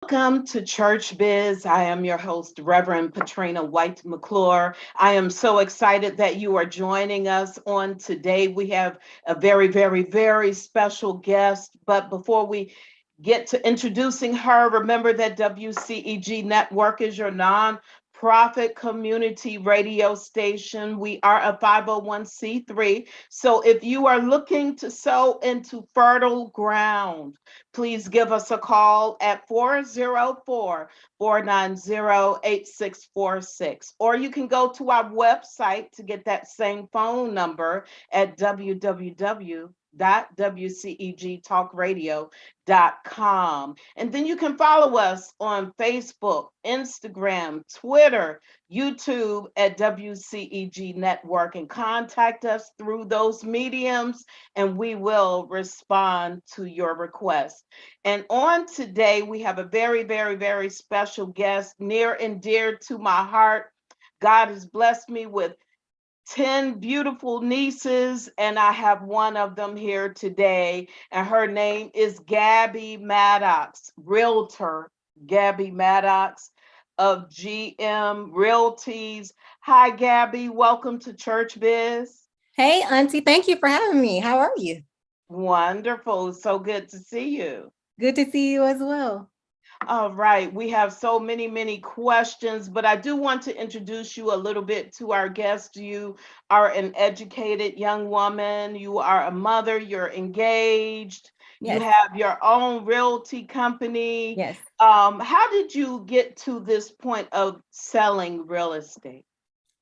Welcome to Church Biz. I am your host, Reverend Patrina White McClure. I am so excited that you are joining us on today. We have a very special guest. But before we get to introducing her, remember that WCEG Network is your non-profit community radio station. We are a 501c3. So if you are looking to sow into fertile ground, please give us a call at 404-490-8646. Or you can go to our website to get that same phone number at www.wcegtalkradio.com. And then you can follow us on Facebook, Instagram, Twitter, YouTube at WCEG Network, and contact us through those mediums, and we will respond to your request. And on today, we have a very special guest, near and dear to my heart. God has blessed me with 10 beautiful nieces, and I have one of them here today, and her name is Gabby Maddox, Realtor Gabby Maddox of GM Realties. Hi, Gabby. Welcome to Church Biz. Hey, Auntie, thank you for having me. How are you? Wonderful. So good to see you. Good to see you as well. All right, we have so many questions, but I do want to introduce you a little bit to our guest. You are an educated young woman, you are a mother, you're engaged, you Yes. have your own realty company. Yes. How did you get to this point of selling real estate?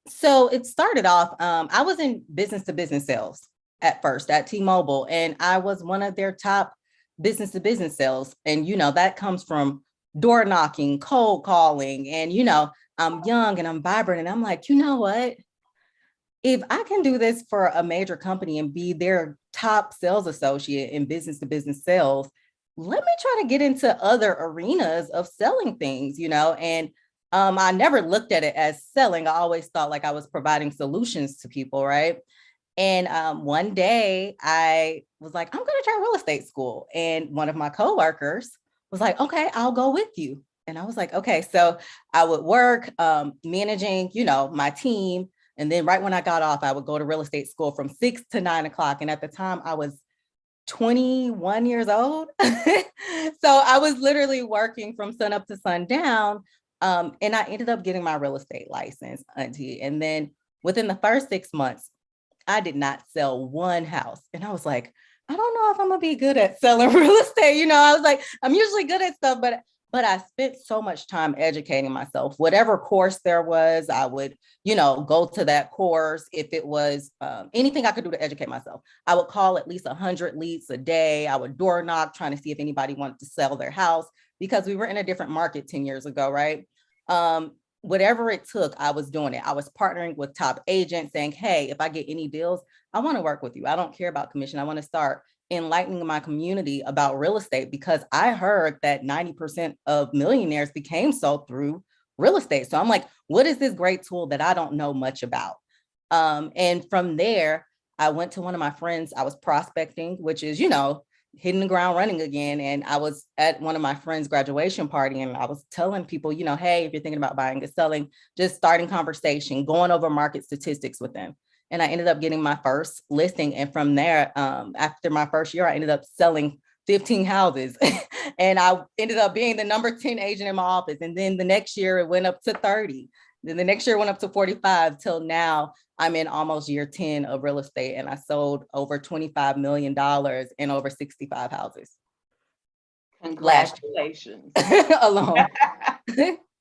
So it started off, I was in business to business sales at first at T-Mobile, and I was one of their top business to business sales. And, that comes from door knocking, cold calling, and, I'm young and I'm vibrant. And I'm like, you know what? If I can do this for a major company and be their top sales associate in business to business sales, let me try to get into other arenas of selling things, and I never looked at it as selling. I always thought like I was providing solutions to people, right? And one day I was like, I'm going to try real estate school. And one of my coworkers was like, okay, I'll go with you. And I was like, okay. So I would work managing, my team. And then right when I got off, I would go to real estate school from 6 to 9 o'clock. And at the time I was 21 years old. So I was literally working from sun up to sundown. And I ended up getting my real estate license, Auntie. And then within the first 6 months, I did not sell one house. And I was like, I don't know if I'm gonna be good at selling real estate. I was like, I'm usually good at stuff, but I spent so much time educating myself. Whatever course there was, I would, go to that course. If it was anything I could do to educate myself, I would call at least 100 leads a day. I would door knock trying to see if anybody wanted to sell their house because we were in a different market 10 years ago, right? Whatever it took, I was doing it. I was partnering with top agents saying, hey, if I get any deals, I want to work with you. I don't care about commission. I want to start enlightening my community about real estate because I heard that 90% of millionaires became so through real estate. So I'm like, what is this great tool that I don't know much about? And from there, I went to one of my friends. I was prospecting, which is, hitting the ground running again. And I was at one of my friends' graduation party and I was telling people, hey, if you're thinking about buying and selling, just starting conversation, going over market statistics with them. And I ended up getting my first listing. And from there, after my first year, I ended up selling 15 houses. And I ended up being the number 10 agent in my office. And then the next year it went up to 30. Then the next year it went up to 45 till now. I'm in almost year 10 of real estate and I sold over $25 million in over 65 houses. Congratulations. Alone.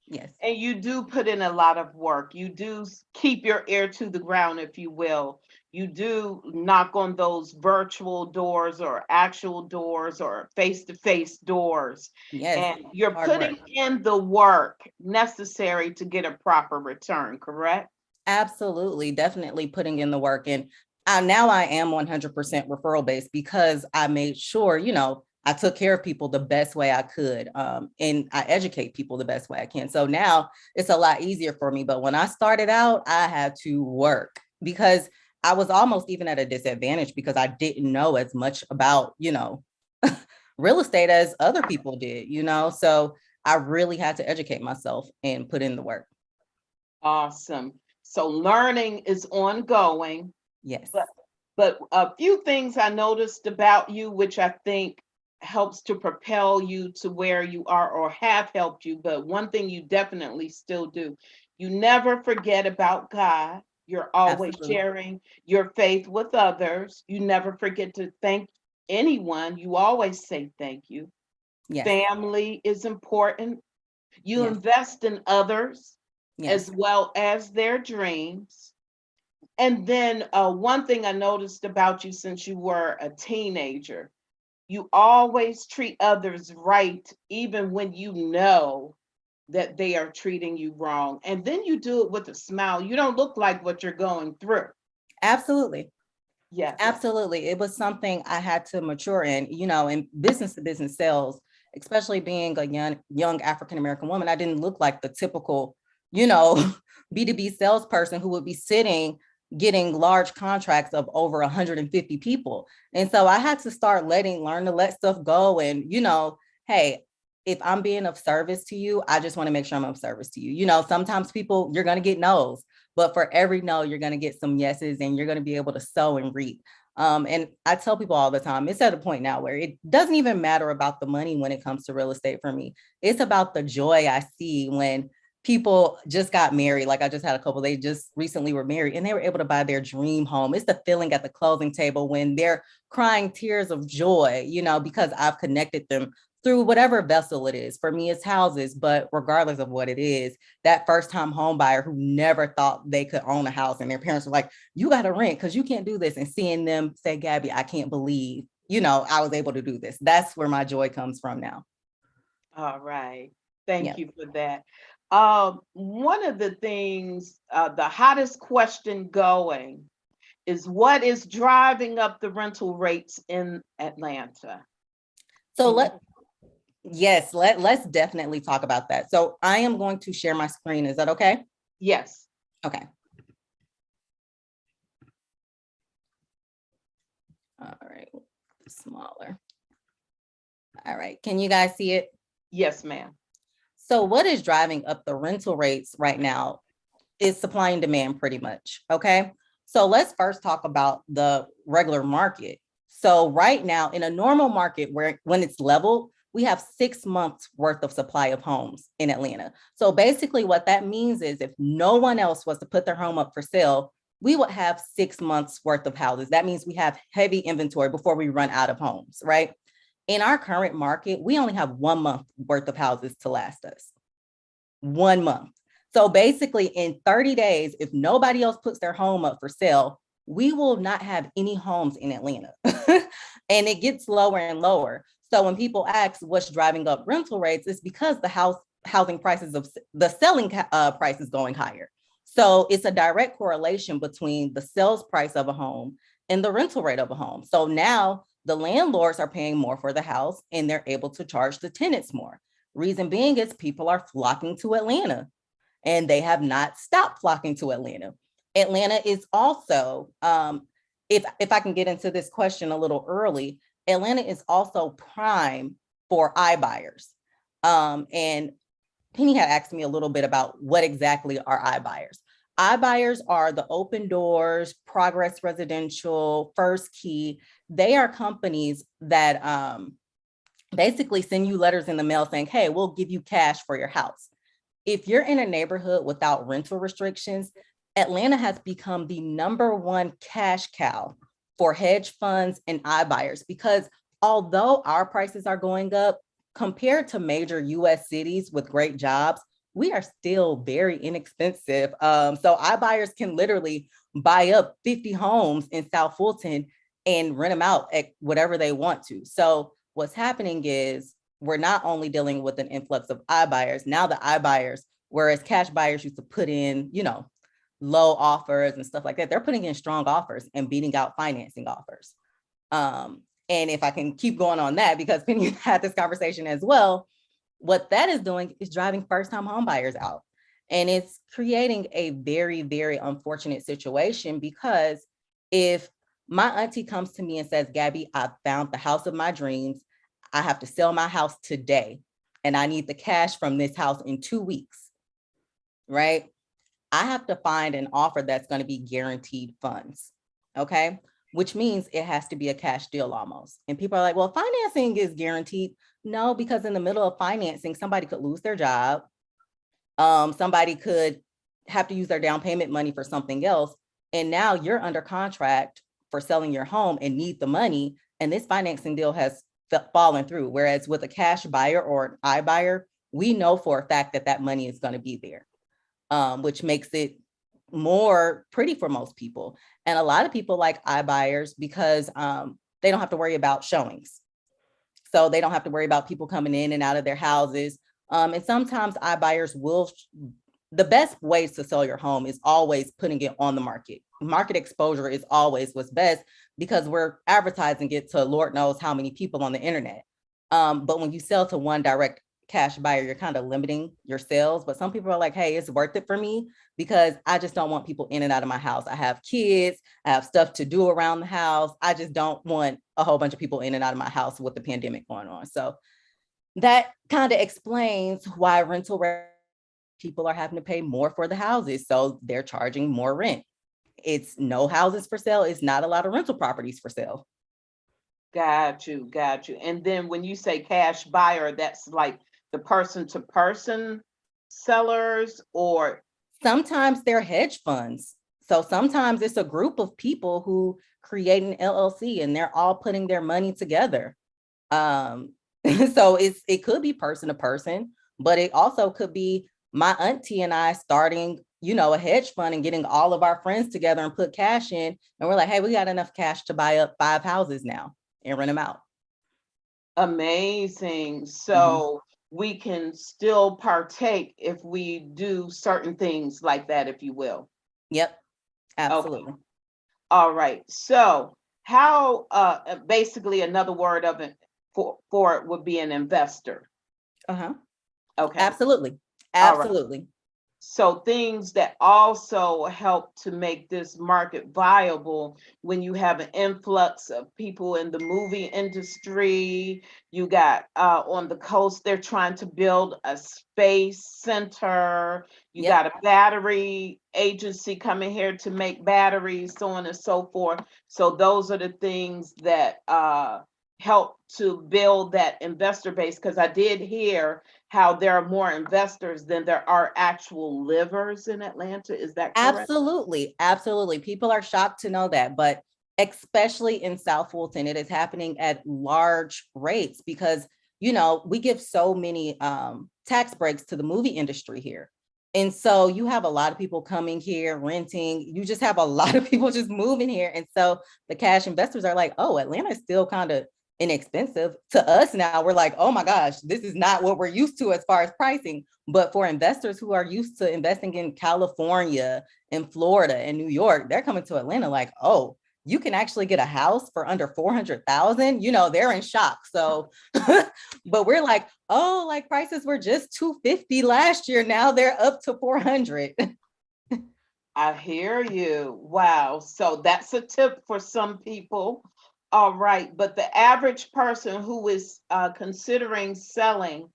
Yes. And you do put in a lot of work. You do keep your ear to the ground, if you will. You do knock on those virtual doors or actual doors or face-to-face doors. Yes. And you're putting in the work necessary to get a proper return, correct? Absolutely. Definitely putting in the work. And now I am 100% referral based because I made sure, I took care of people the best way I could. And I educate people the best way I can. So now it's a lot easier for me. But when I started out, I had to work because I was almost even at a disadvantage because I didn't know as much about, real estate as other people did, So I really had to educate myself and put in the work. Awesome. So learning is ongoing, Yes. but a few things I noticed about you, which I think helps to propel you to where you are or have helped you. But one thing you definitely still do, you never forget about God. You're always Absolutely. sharing your faith with others. You never forget to thank anyone. You always say thank you. Yes. Family is important. You Yes. invest in others as Yes. well as their dreams. And then one thing I noticed about you since you were a teenager, you always treat others right, even when you know that they are treating you wrong. And then you do it with a smile. You don't look like what you're going through. Absolutely. Yes. Absolutely. It was something I had to mature in, in business to business sales, especially being a young African-American woman. I didn't look like the typical, B2B salesperson who would be sitting getting large contracts of over 150 people. And so I had to learn to let stuff go. And, hey, if I'm being of service to you, I just want to make sure I'm of service to you. Sometimes you're going to get no's, but for every no, you're going to get some yeses, and you're going to be able to sow and reap. And I tell people all the time, it's at a point now where it doesn't even matter about the money when it comes to real estate for me. It's about the joy I see when people just got married. Like I just had a couple, they just recently were married and they were able to buy their dream home. It's the feeling at the closing table when they're crying tears of joy, because I've connected them through whatever vessel it is. For me, it's houses, but regardless of what it is, that first time home buyer who never thought they could own a house and their parents were like, you got to rent because you can't do this. And seeing them say, Gabby, I can't believe, I was able to do this. That's where my joy comes from now. All right. Thank Yeah. you for that. One of the things, the hottest question going is what is driving up the rental rates in Atlanta? So Can you? let's definitely talk about that. So I am going to share my screen. Is that okay? Yes. Okay. All right. Smaller. All right. Can you guys see it? Yes, ma'am. So what is driving up the rental rates right now is supply and demand pretty much. Okay. So let's first talk about the regular market. So right now in a normal market when it's level, we have 6 months worth of supply of homes in Atlanta. So basically what that means is if no one else was to put their home up for sale, we would have 6 months worth of houses. That means we have heavy inventory before we run out of homes, right? In our current market, we only have 1 month worth of houses to last us. 1 month. So basically in 30 days, if nobody else puts their home up for sale, we will not have any homes in Atlanta. And it gets lower and lower. So when people ask what's driving up rental rates, it's because the housing prices of the selling price is going higher. So it's a direct correlation between the sales price of a home and the rental rate of a home. So now the landlords are paying more for the house and they're able to charge the tenants more. Reason being is people are flocking to Atlanta and they have not stopped flocking to Atlanta. Atlanta is also, if I can get into this question a little early, Atlanta is also prime for iBuyers. And Penny had asked me a little bit about what exactly are iBuyers. iBuyers are the Open Doors, Progress Residential, First Key. They are companies that basically send you letters in the mail saying, hey, we'll give you cash for your house. If you're in a neighborhood without rental restrictions, Atlanta has become the #1 cash cow for hedge funds and iBuyers because although our prices are going up compared to major US cities with great jobs, we are still very inexpensive. So iBuyers can literally buy up 50 homes in South Fulton and rent them out at whatever they want to. So what's happening is we're not only dealing with an influx of iBuyers, now the iBuyers, whereas cash buyers used to put in, low offers and stuff like that, they're putting in strong offers and beating out financing offers. And if I can keep going on that, because Penny had this conversation as well, what that is doing is driving first-time home buyers out. And it's creating a very, very unfortunate situation because if my auntie comes to me and says, Gabby, I found the house of my dreams, I have to sell my house today. and I need the cash from this house in 2 weeks, right? I have to find an offer that's going to be guaranteed funds. Okay. Which means it has to be a cash deal almost. And people are like, well, financing is guaranteed. No, because in the middle of financing, somebody could lose their job. Somebody could have to use their down payment money for something else. And now you're under contract for selling your home and need the money. And this financing deal has fallen through. Whereas with a cash buyer or an iBuyer, we know for a fact that that money is going to be there, which makes it more pretty for most people. And a lot of people like iBuyers because they don't have to worry about showings. So they don't have to worry about people coming in and out of their houses. And sometimes iBuyers will, the best ways to sell your home is always putting it on the market. Market exposure is always what's best because we're advertising it to Lord knows how many people on the internet. But when you sell to one direct cash buyer, you're kind of limiting your sales. But some people are like, hey, it's worth it for me because I just don't want people in and out of my house. I have kids, I have stuff to do around the house. I just don't want a whole bunch of people in and out of my house with the pandemic going on. So that kind of explains why rental people are having to pay more for the houses. So they're charging more rent. It's no houses for sale. It's not a lot of rental properties for sale. Got you. And then when you say cash buyer, that's like the person to person sellers, or sometimes they're hedge funds. So sometimes it's a group of people who create an LLC and they're all putting their money together. So it could be person to person, but it also could be my auntie and I starting, a hedge fund and getting all of our friends together and put cash in. And we're like, hey, we got enough cash to buy up 5 houses now and rent them out. Amazing. So we can still partake if we do certain things like that, if you will. Yep, absolutely. Okay. All right. So how basically another word of it for it would be an investor. Okay. Absolutely. So things that also help to make this market viable when you have an influx of people in the movie industry, you got on the coast, they're trying to build a space center. You got a battery agency coming here to make batteries, so on and so forth. So those are the things that help to build that investor base, because I did hear how there are more investors than there are actual livers in Atlanta. Is that correct? Absolutely. People are shocked to know that, but especially in South Fulton, it is happening at large rates because, we give so many tax breaks to the movie industry here. And so you have a lot of people coming here, renting. You just have a lot of people just moving here. And so the cash investors are like, oh, Atlanta is still kind of inexpensive. To us now, we're like, oh my gosh, this is not what we're used to as far as pricing. But for investors who are used to investing in California and Florida and New York, they're coming to Atlanta like, oh, you can actually get a house for under 400,000. They're in shock. So, but we're like, oh, like prices were just 250 last year. Now they're up to 400. I hear you. Wow. So that's a tip for some people. All right. But the average person who is considering selling,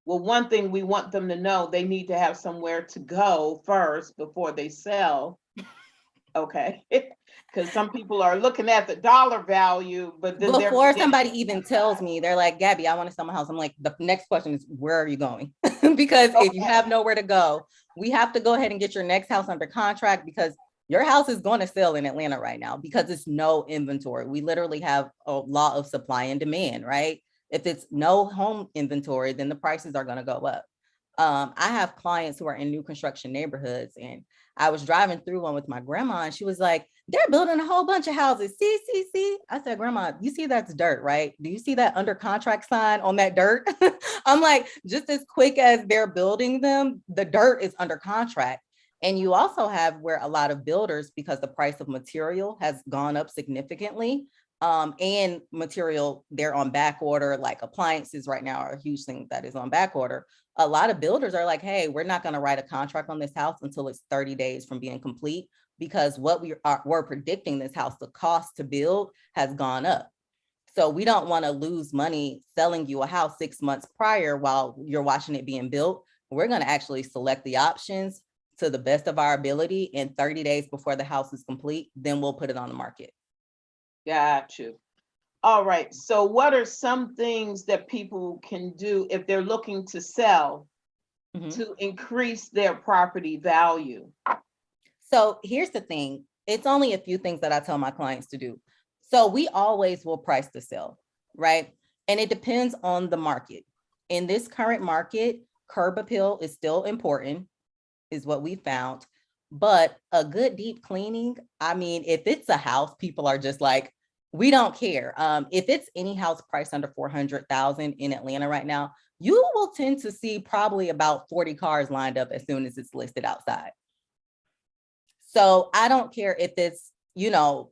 well, one thing we want them to know, they need to have somewhere to go first before they sell. Okay. Because some people are looking at the dollar value, but then before somebody even tells me, they're like, Gabby, I want to sell my house. I'm like, the next question is, where are you going? Because if you have nowhere to go, we have to go ahead and get your next house under contract because your house is going to sell in Atlanta right now because it's no inventory. We literally have a law of supply and demand, right? If it's no home inventory, then the prices are going to go up. I have clients who are in new construction neighborhoods, and I was driving through one with my grandma, and she was like, they're building a whole bunch of houses. See. I said, Grandma, you see that's dirt, right? Do you see that under contract sign on that dirt? I'm like, just as quick as they're building them, the dirt is under contract. And you also have where a lot of builders, because the price of material has gone up significantly, and material, they're on back order, like appliances right now are a huge thing that is on back order. A lot of builders are like, hey, we're not going to write a contract on this house until it's 30 days from being complete, because what we're predicting this house, the cost to build has gone up. So we don't want to lose money selling you a house 6 months prior while you're watching it being built. We're going to actually select the options to the best of our ability, and 30 days before the house is complete, then we'll put it on the market. Got you. All right. So what are some things that people can do if they're looking to sell to increase their property value? So here's the thing. It's only a few things that I tell my clients to do. So we always will price to sell, right? And it depends on the market. In this current market, curb appeal is still important, is what we found. But a good deep cleaning, I mean, if it's a house, people are just like, we don't care. If it's any house priced under 400,000 in Atlanta right now, you will tend to see probably about 40 cars lined up as soon as it's listed outside. So I don't care if it's,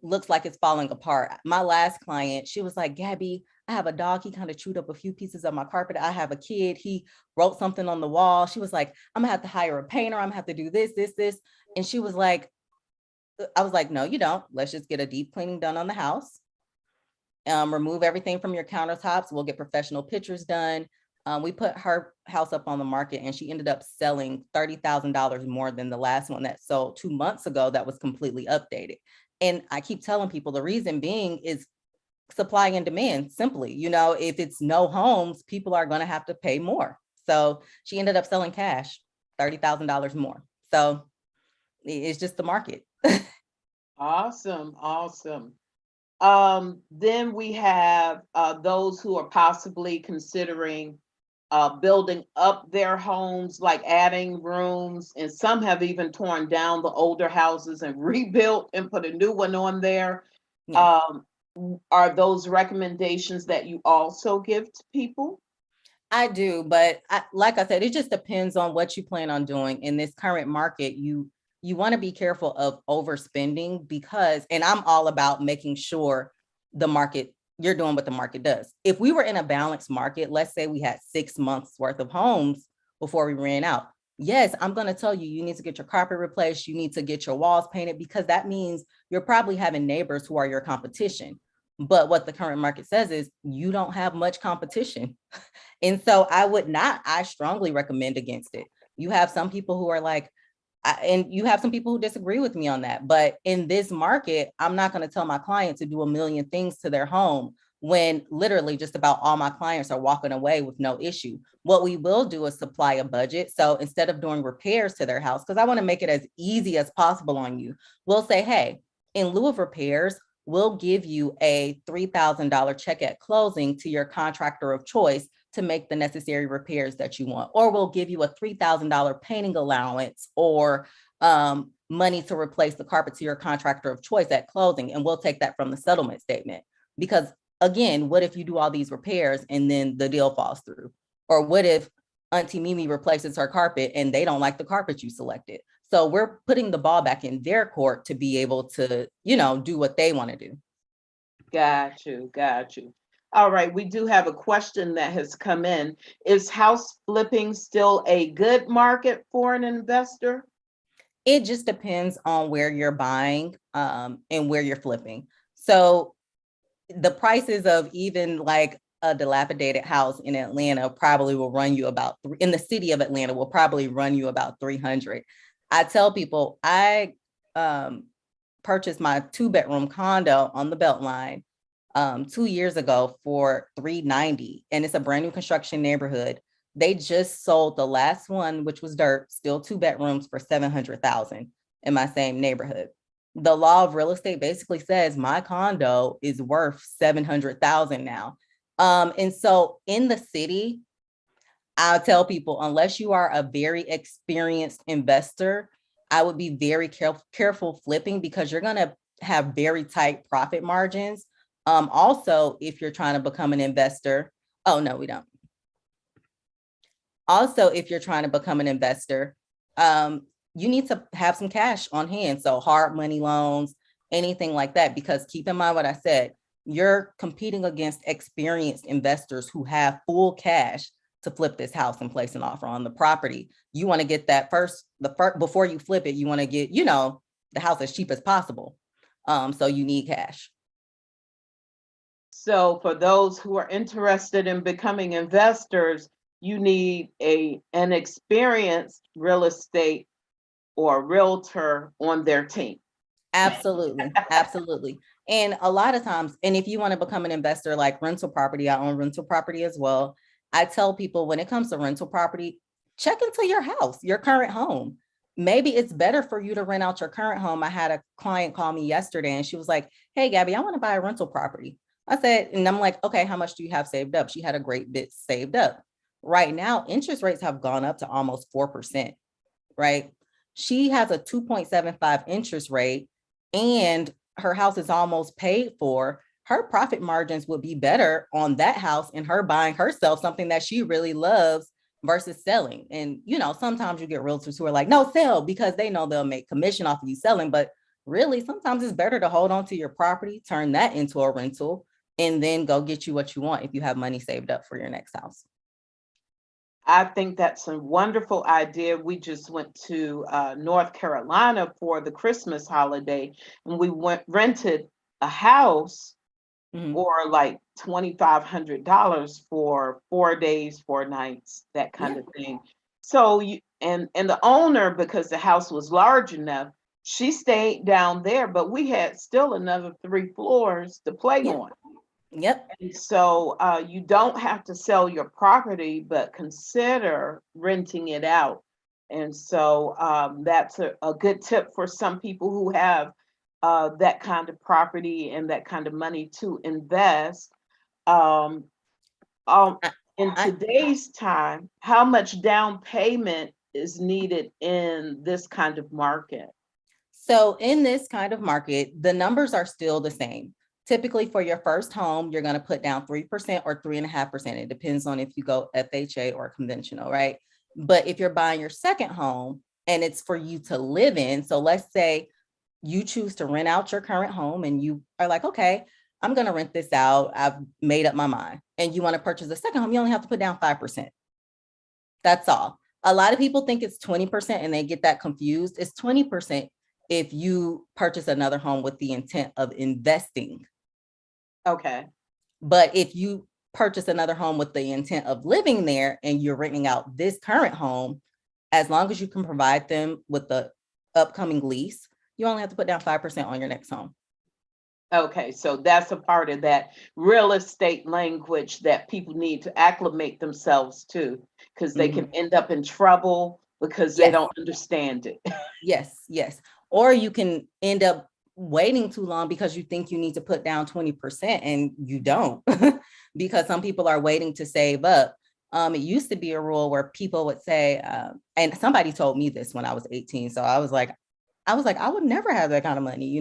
looks like it's falling apart. My last client, she was like, Gabby, I have a dog. He kind of chewed up a few pieces of my carpet. I have a kid. He wrote something on the wall. She was like, I'm gonna have to hire a painter. I'm gonna have to do this. And she was like, I was like, no, you don't. Let's just get a deep cleaning done on the house. Remove everything from your countertops. We'll get professional pictures done. We put her house up on the market and she ended up selling $30,000 more than the last one that sold 2 months ago that was completely updated. And I keep telling people the reason being is supply and demand. Simply, if it's no homes, people are going to have to pay more. So she ended up selling cash, $30,000 more. So it's just the market. Awesome. Then we have those who are possibly considering building up their homes, like adding rooms, and some have even torn down the older houses and rebuilt and put a new one on there. Yes. Are those recommendations that you also give to people? I do, but like I said, it just depends on what you plan on doing in this current market. You want to be careful of overspending because, and I'm all about making sure you're doing what the market does. If we were in a balanced market, let's say we had 6 months worth of homes before we ran out. Yes, I'm going to tell you, you need to get your carpet replaced. You need to get your walls painted because that means you're probably having neighbors who are your competition. But what the current market says is you don't have much competition. And so I strongly recommend against it. You have some people who are like, and you have some people who disagree with me on that. But in this market, I'm not going to tell my client to do a million things to their home when literally just about all my clients are walking away with no issue. What we will do is supply a budget. So instead of doing repairs to their house, because I want to make it as easy as possible on you, we'll say, hey, in lieu of repairs, we'll give you a $3,000 check at closing to your contractor of choice to make the necessary repairs that you want. Or we'll give you a $3,000 painting allowance or money to replace the carpet to your contractor of choice at closing. And we'll take that from the settlement statement. Because again, what if you do all these repairs and then the deal falls through? Or what if Auntie Mimi replaces her carpet and they don't like the carpet you selected? So we're putting the ball back in their court to be able to, do what they want to do. Got you. All right, we do have a question that has come in. Is house flipping still a good market for an investor? It just depends on where you're buying and where you're flipping. So the prices of even like a dilapidated house in Atlanta probably will run you about, in the city of Atlanta will probably run you about 300. I tell people I purchased my 2-bedroom condo on the Beltline 2 years ago for $390, and it's a brand new construction neighborhood. They just sold the last one, which was dirt, still 2 bedrooms for $700,000 in my same neighborhood. The law of real estate basically says my condo is worth $700,000 now. And so in the city, I'll tell people, unless you are a very experienced investor, I would be very careful flipping because you're going to have very tight profit margins. Also, if you're trying to become an investor, oh, no, we don't. Also, if you're trying to become an investor, you need to have some cash on hand. So hard money loans, anything like that, because keep in mind what I said, you're competing against experienced investors who have full cash to flip this house and place an offer on the property. You want to get that before you flip it, you want to get, the house as cheap as possible. So you need cash. So for those who are interested in becoming investors, you need an experienced real estate or realtor on their team. Absolutely. Absolutely. And a lot of times, and if you want to become an investor like rental property, I own rental property as well. I tell people when it comes to rental property, check into your house, your current home. Maybe it's better for you to rent out your current home. I had a client call me yesterday and she was like, "Hey, Gabby, I want to buy a rental property." I said, and I'm like, "Okay, how much do you have saved up?" She had a great bit saved up. Right now, interest rates have gone up to almost 4%, right? She has a 2.75 interest rate and her house is almost paid for. Her profit margins would be better on that house and her buying herself something that she really loves versus selling. And, sometimes you get realtors who are like, "No, sell," because they know they'll make commission off of you selling. But really, sometimes it's better to hold on to your property, turn that into a rental, and then go get you what you want if you have money saved up for your next house. I think that's a wonderful idea. We just went to North Carolina for the Christmas holiday, and we rented a house Mhm. for like $2,500 for 4 days, 4 nights, that kind Yeah. of thing. So and the owner, because the house was large enough, she stayed down there, but we had still another 3 floors to play Yep. on. Yep. And so you don't have to sell your property, but consider renting it out. And so that's a good tip for some people who have that kind of property and that kind of money to invest. Um, um, I, in I today's time, how much down payment is needed in this kind of market? So in this kind of market, the numbers are still the same. Typically for your first home, you're going to put down 3% or 3.5%. It depends on if you go FHA or conventional, right? But if you're buying your second home and it's for you to live in, so let's say you choose to rent out your current home and you are like, "Okay, I'm going to rent this out. I've made up my mind." And you want to purchase a second home, you only have to put down 5%. That's all. A lot of people think it's 20% and they get that confused. It's 20% if you purchase another home with the intent of investing. Okay. But if you purchase another home with the intent of living there and you're renting out this current home, as long as you can provide them with the upcoming lease, you only have to put down 5% on your next home. Okay, so that's a part of that real estate language that people need to acclimate themselves to, because they can Mhm. end up in trouble because they Yes. don't understand it. Yes, yes. Or you can end up waiting too long because you think you need to put down 20% and you don't, because some people are waiting to save up. It used to be a rule where people would say, and somebody told me this when I was 18. So I was like, I would never have that kind of money,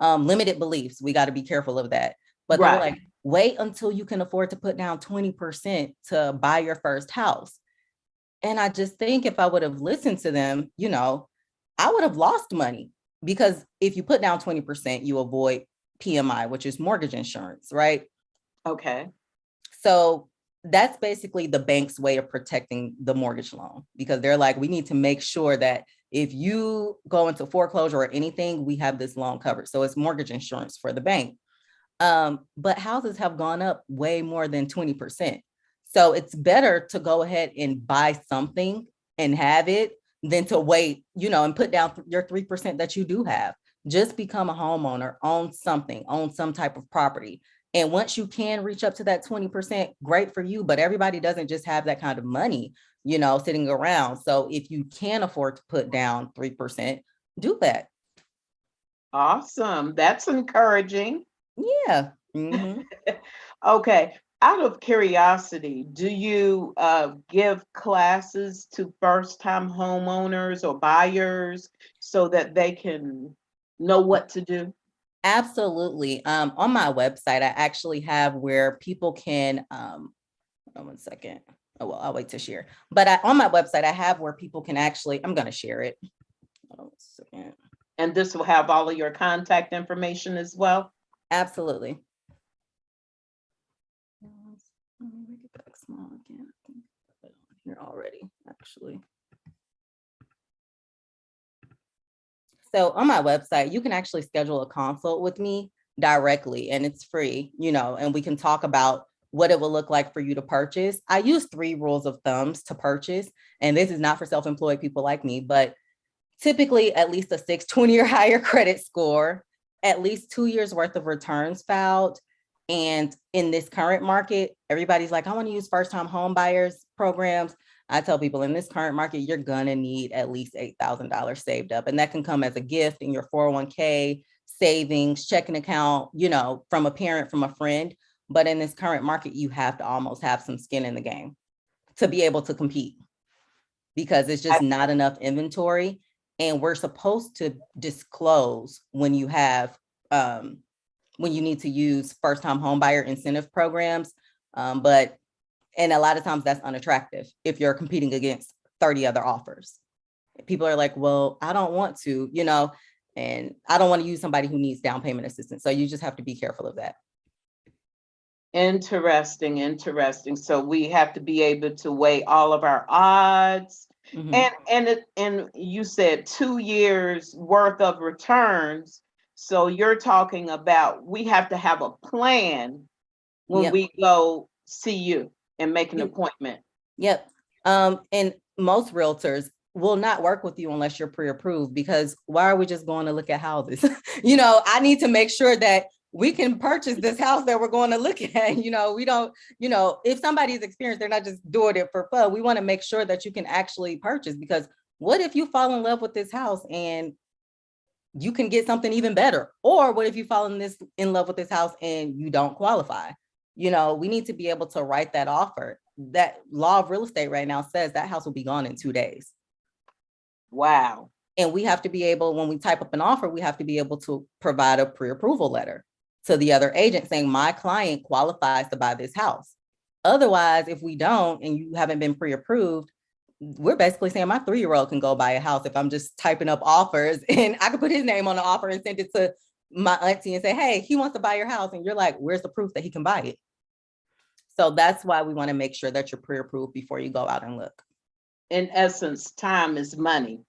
limited beliefs. We got to be careful of that. But they were Right. like, wait until you can afford to put down 20% to buy your first house. And I just think if I would have listened to them, I would have lost money because if you put down 20%, you avoid PMI, which is mortgage insurance, right? Okay. So that's basically the bank's way of protecting the mortgage loan because they're like, we need to make sure that if you go into foreclosure or anything, we have this loan covered. So it's mortgage insurance for the bank. But houses have gone up way more than 20%. So it's better to go ahead and buy something and have it than to wait, and put down your 3% that you do have. Just become a homeowner, own something, own some type of property. And once you can reach up to that 20%, great for you. But everybody doesn't just have that kind of money, sitting around. So if you can afford to put down 3%, do that. Awesome. That's encouraging. Yeah. Mm-hmm. Okay. Out of curiosity, do you give classes to first-time homeowners or buyers so that they can know what to do? Absolutely. On my website, I actually have where people can, hold on one second. Oh, well, I'll wait to share. But on my website, I have where people can actually, I'm going to share it. Hold on one second. And this will have all of your contact information as well. Absolutely. Let me make it back small again. I think I put it on here already, actually. So on my website, you can actually schedule a consult with me directly, and it's free, and we can talk about what it will look like for you to purchase. I use 3 rules of thumbs to purchase, and this is not for self-employed people like me, but typically at least a 620 or higher credit score, at least 2 years worth of returns filed. And in this current market, everybody's like, I want to use first time home buyers programs. I tell people in this current market, you're going to need at least $8,000 saved up. And that can come as a gift in your 401k, savings, checking account, from a parent, from a friend. But in this current market, you have to almost have some skin in the game to be able to compete, because it's just not enough inventory. And we're supposed to disclose when you have, when you need to use first time home buyer incentive programs. And a lot of times that's unattractive if you're competing against 30 other offers. People are like, well, I don't want to, and I don't want to use somebody who needs down payment assistance. So you just have to be careful of that. Interesting. So we have to be able to weigh all of our odds. Mm-hmm. And you said 2 years worth of returns. So you're talking about we have to have a plan when we go see you and make an appointment. Yep. And most realtors will not work with you unless you're pre-approved, because why are we just going to look at houses? I need to make sure that we can purchase this house that we're going to look at. We don't, if somebody's experienced, they're not just doing it for fun. We want to make sure that you can actually purchase, because what if you fall in love with this house and you can get something even better? Or what if you fall in love with this house and you don't qualify? We need to be able to write that offer. That law of real estate right now says that house will be gone in 2 days. Wow. And we have to be able, when we type up an offer, we have to be able to provide a pre-approval letter to the other agent saying my client qualifies to buy this house. Otherwise, if we don't, and you haven't been pre-approved, we're basically saying my 3-year-old can go buy a house if I'm just typing up offers, and I could put his name on the offer and send it to my auntie and say, hey, he wants to buy your house. And you're like, where's the proof that he can buy it? So that's why we want to make sure that you're pre-approved before you go out and look. In essence, time is money.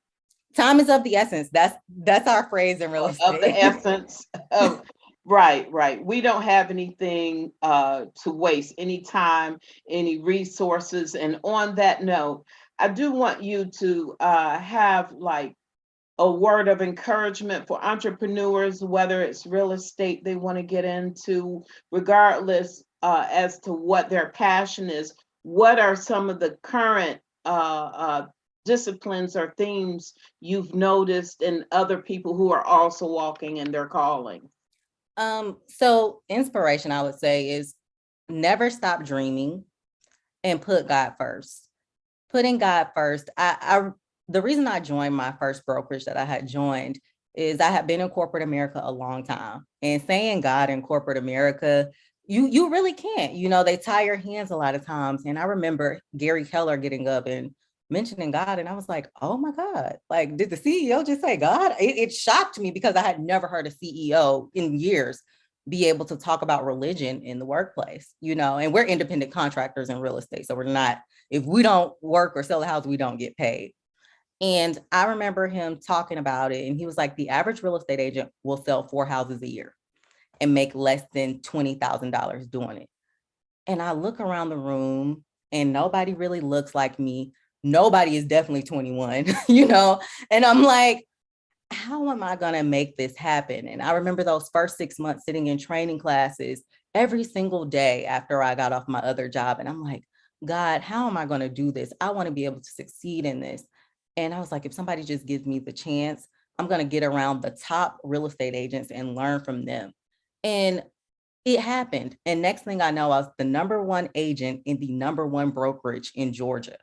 Time is of the essence. That's our phrase in real estate. Of the essence. Right. We don't have anything to waste, any time, any resources. And on that note, I do want you to have like a word of encouragement for entrepreneurs, whether it's real estate they want to get into, regardless as to what their passion is. What are some of the current disciplines or themes you've noticed in other people who are also walking in their calling? So inspiration, I would say, is never stop dreaming and put God first. Putting God first. The reason I joined my first brokerage that I had joined is I had been in corporate America a long time, and saying God in corporate America, you really can't, they tie your hands a lot of times. And I remember Gary Keller getting up and mentioning God, and I was like, oh my God, like, did the CEO just say God? It shocked me, because I had never heard a CEO in years be able to talk about religion in the workplace, and we're independent contractors in real estate. So we're not, if we don't work or sell a house, we don't get paid. And I remember him talking about it, and he was like, the average real estate agent will sell 4 houses a year and make less than $20,000 doing it. And I look around the room and nobody really looks like me. Nobody is definitely 21, and I'm like, how am I going to make this happen? And I remember those first 6 months sitting in training classes every single day after I got off my other job. And I'm like, God, how am I going to do this? I want to be able to succeed in this. And I was like, if somebody just gives me the chance, I'm going to get around the top real estate agents and learn from them. And it happened. And next thing I know, I was the #1 agent in the #1 brokerage in Georgia.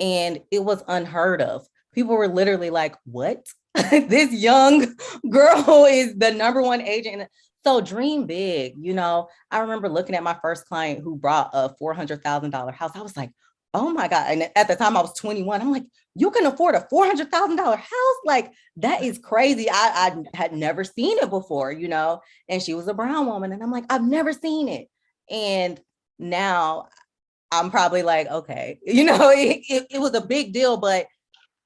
And it was unheard of. People were literally like, what? This young girl is the #1 agent. So dream big. I remember looking at my first client who brought a $400,000 house. I was like, oh my God. And at the time I was 21. I'm like, you can afford a $400,000 house? Like, that is crazy. I had never seen it before, and she was a brown woman. And I'm like, I've never seen it. And now I'm probably like, okay, it was a big deal, but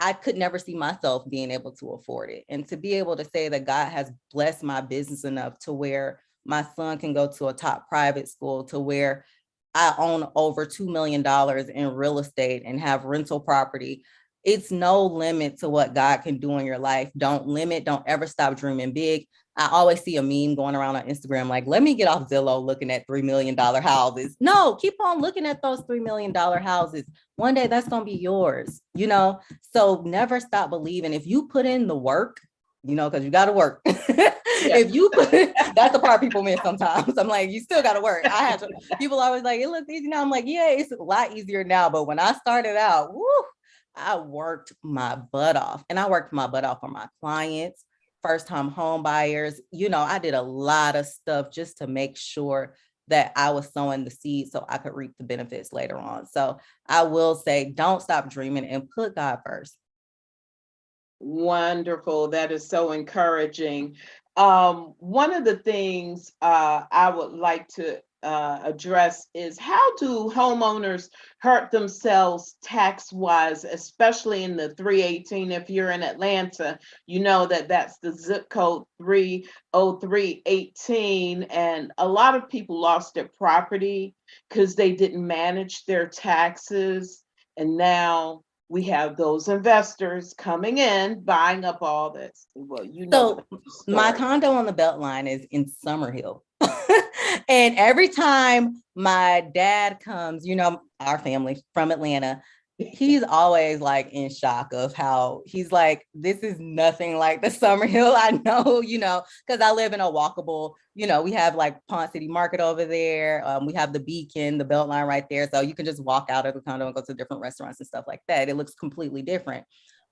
I could never see myself being able to afford it. And to be able to say that God has blessed my business enough to where my son can go to a top private school, to where I own over $2 million in real estate and have rental property. It's no limit to what God can do in your life. Don't ever stop dreaming big. I always see a meme going around on Instagram, like, let me get off Zillow looking at $3 million houses. No, keep on looking at those $3 million houses. One day that's going to be yours, So never stop believing. If you put in the work, because you got to work. If you put, that's the part people miss sometimes. I'm like, you still got to work. People always like, it looks easy now. I'm like, yeah, it's a lot easier now. But when I started out, I worked my butt off, and I worked my butt off for my clients, first time home buyers. I did a lot of stuff just to make sure that I was sowing the seed so I could reap the benefits later on. So I will say, don't stop dreaming and put God first. Wonderful. That is so encouraging. One of the things I would like to address is, how do homeowners hurt themselves tax-wise, especially in the 318? If you're in Atlanta, you know that's the zip code 30318, and a lot of people lost their property because they didn't manage their taxes, and now we have those investors coming in, buying up all this. Well, So my condo on the Beltline is in Summerhill. And every time my dad comes, our family from Atlanta, he's always like in shock of how he's like, this is nothing like the Summerhill I know, because I live in a walkable, we have like Pond City Market over there. We have the Beacon, the Beltline right there. So you can just walk out of the condo and go to different restaurants and stuff like that. It looks completely different.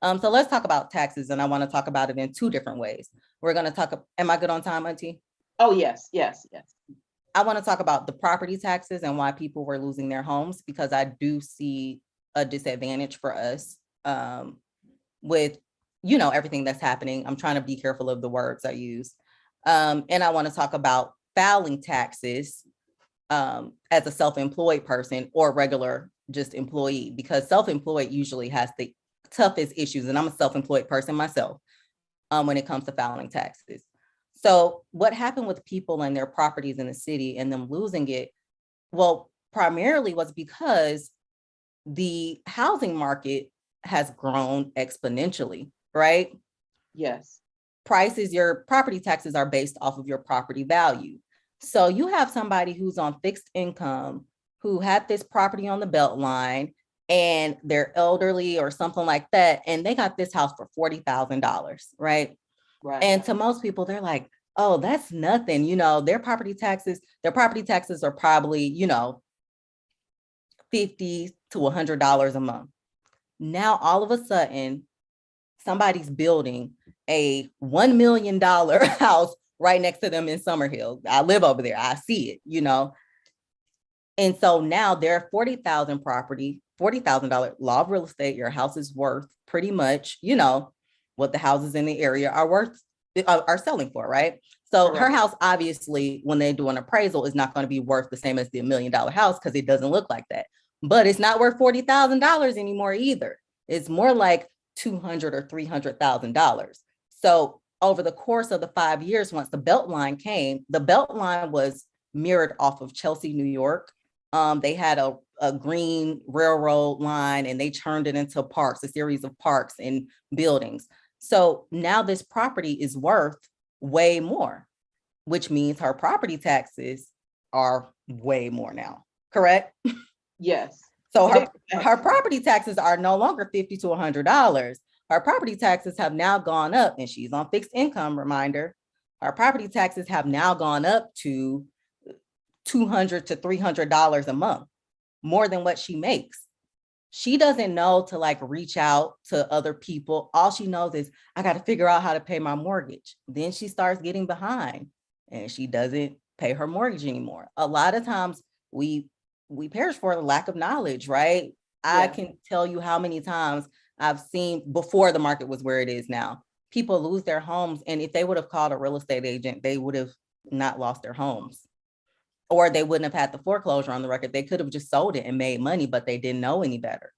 So let's talk about taxes, and I want to talk about it in two different ways. We're going to talk, am I good on time, Auntie? Oh, yes. I want to talk about the property taxes and why people were losing their homes, because I do see a disadvantage for us with, everything that's happening. I'm trying to be careful of the words I use. And I want to talk about filing taxes as a self-employed person or regular just employee, because self-employed usually has the toughest issues. And I'm a self-employed person myself when it comes to filing taxes. So what happened with people and their properties in the city and them losing it? Well, primarily was because the housing market has grown exponentially, right? Yes. Prices, your property taxes are based off of your property value. So you have somebody who's on fixed income who had this property on the Beltline, and they're elderly or something like that, and they got this house for $40,000, right? Right. And to most people, they're like, oh, that's nothing. Their property taxes are probably, $50 to $100 a month. Now, all of a sudden, somebody's building a $1 million house right next to them in Summerhill. I live over there. I see it, And so now their $40,000 property, $40,000 law of real estate, your house is worth pretty much, what the houses in the area are selling for, right? So her house, obviously, when they do an appraisal, is not going to be worth the same as the $1 million house, because it doesn't look like that. But it's not worth $40,000 anymore either. It's more like $200,000 or $300,000. So over the course of the 5 years, once the Beltline came, the Beltline was mirrored off of Chelsea, New York. They had a green railroad line, and they turned it into parks, a series of parks and buildings. So now this property is worth way more, which means her property taxes are way more now, correct? Yes. So her property taxes are no longer $50 to $100. Her property taxes have now gone up, and she's on fixed income, reminder. Her property taxes have now gone up to $200 to $300 a month, more than what she makes. She doesn't know to like reach out to other people. All she knows is, I got to figure out how to pay my mortgage. Then she starts getting behind, and she doesn't pay her mortgage anymore. A lot of times we perish for the lack of knowledge, right? Yeah. I can tell you how many times I've seen, before the market was where it is now, people lose their homes. And if they would have called a real estate agent, they would have not lost their homes. Or they wouldn't have had the foreclosure on the record. They could have just sold it and made money, but they didn't know any better,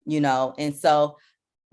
And so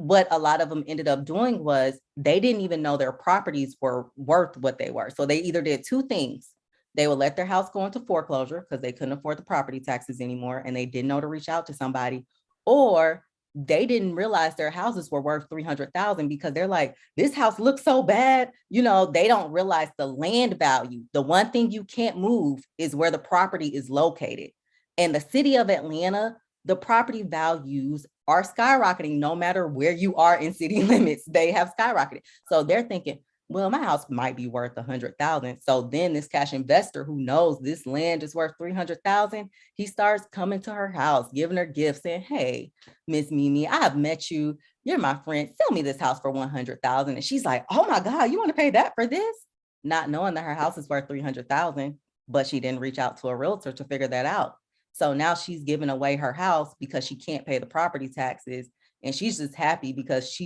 what a lot of them ended up doing was they didn't even know their properties were worth what they were. So they either did two things. They would let their house go into foreclosure because they couldn't afford the property taxes anymore and they didn't know to reach out to somebody, or they didn't realize their houses were worth 300,000 because they're like, this house looks so bad. You know, they don't realize the land value. The one thing you can't move is where the property is located. In the city of Atlanta, the property values are skyrocketing no matter where you are in city limits. They have skyrocketed. So they're thinking, well, my house might be worth 100,000. So then this cash investor who knows this land is worth 300,000, he starts coming to her house, giving her gifts, saying, hey, Miss Mimi, I have met you. You're my friend. Sell me this house for 100,000. And she's like, oh my God, you want to pay that for this? Not knowing that her house is worth 300,000, but she didn't reach out to a realtor to figure that out. So now she's giving away her house because she can't pay the property taxes. And she's just happy because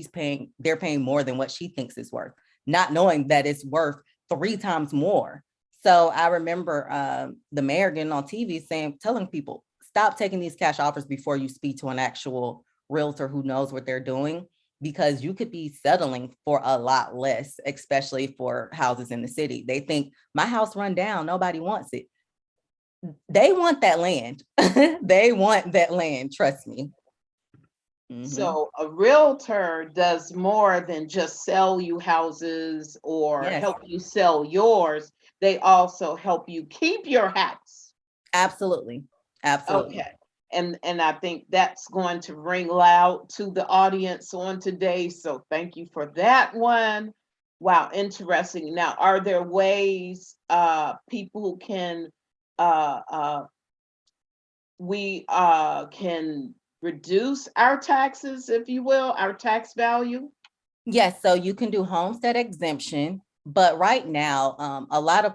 they're paying more than what she thinks it's worth, not knowing that it's worth 3 times more. So I remember the mayor getting on TV telling people, stop taking these cash offers before you speak to an actual realtor who knows what they're doing, because you could be settling for a lot less, especially for houses in the city. They think my house run down, nobody wants it. They want that land. They want that land. Trust me. Mm-hmm. So a realtor does more than just sell you houses or help you sell yours. They also help you keep your house. Absolutely. Absolutely. Okay. And I think that's going to ring loud to the audience on today. So thank you for that one. Wow, interesting. Now, are there ways people can we can reduce our taxes, if you will, our tax value? Yes, so you can do homestead exemption, but right now, a lot of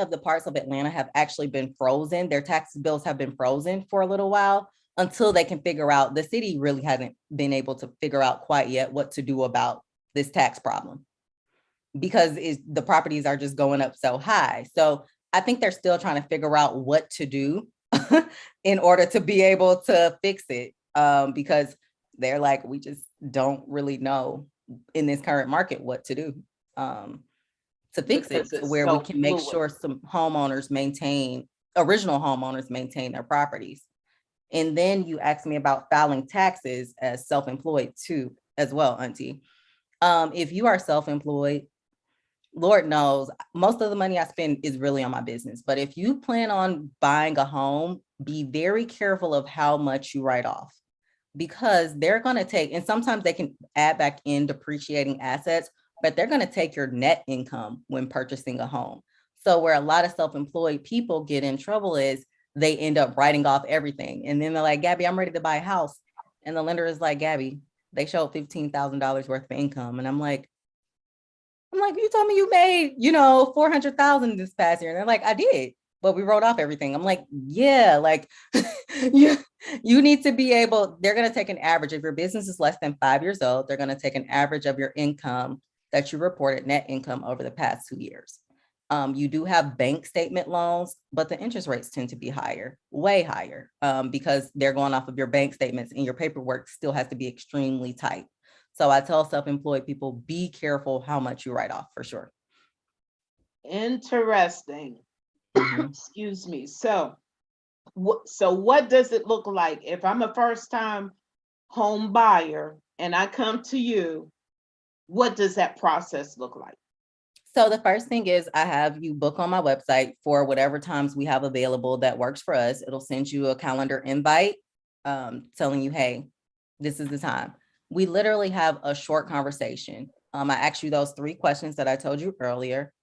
the parts of Atlanta have actually been frozen. Their tax bills have been frozen for a little while until they can figure out. The city really hasn't been able to figure out quite yet what to do about this tax problem, because the properties are just going up so high. So I think they're still trying to figure out what to do in order to be able to fix it, because they're like, we just don't really know in this current market what to do to fix it, to where we can make sure some original homeowners maintain their properties. And then you asked me about filing taxes as self-employed too, as well, Auntie. If you are self-employed, Lord knows, most of the money I spend is really on my business. But if you plan on buying a home, be very careful of how much you write off, because they're going to take, and sometimes they can add back in depreciating assets, but they're going to take your net income when purchasing a home. So where a lot of self-employed people get in trouble is they end up writing off everything. And then they're like, Gabby, I'm ready to buy a house. And the lender is like, Gabby, they showed $15,000 worth of income. And I'm like, you told me you made, 400,000 this past year. And they're like, I did, but we wrote off everything. I'm like, yeah, like you need to be able, they're going to take an average. If your business is less than 5 years old, they're going to take an average of your income that you reported, net income, over the past 2 years. You do have bank statement loans, but the interest rates tend to be higher, way higher, because they're going off of your bank statements, and your paperwork still has to be extremely tight. So I tell self-employed people, be careful how much you write off, for sure. Interesting. Excuse me. So what does it look like if I'm a first-time home buyer and I come to you? What does that process look like? So the first thing is, I have you book on my website for whatever times we have available that works for us. It'll send you a calendar invite telling you, hey, this is the time. We literally have a short conversation. I asked you those 3 questions that I told you earlier.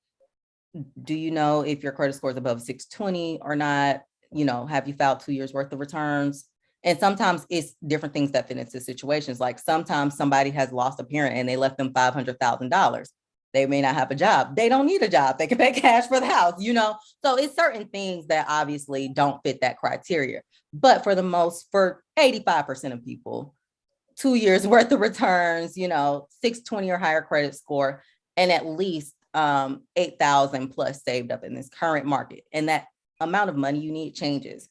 Do you know if your credit score is above 620 or not? Have you filed 2 years worth of returns? And sometimes it's different things that fit into situations. Like sometimes somebody has lost a parent and they left them $500,000. They may not have a job. They don't need a job. They can pay cash for the house, So it's certain things that obviously don't fit that criteria. But for 85% of people, 2 years worth of returns, 620 or higher credit score, and at least 8,000 plus saved up in this current market. And that amount of money you need changes.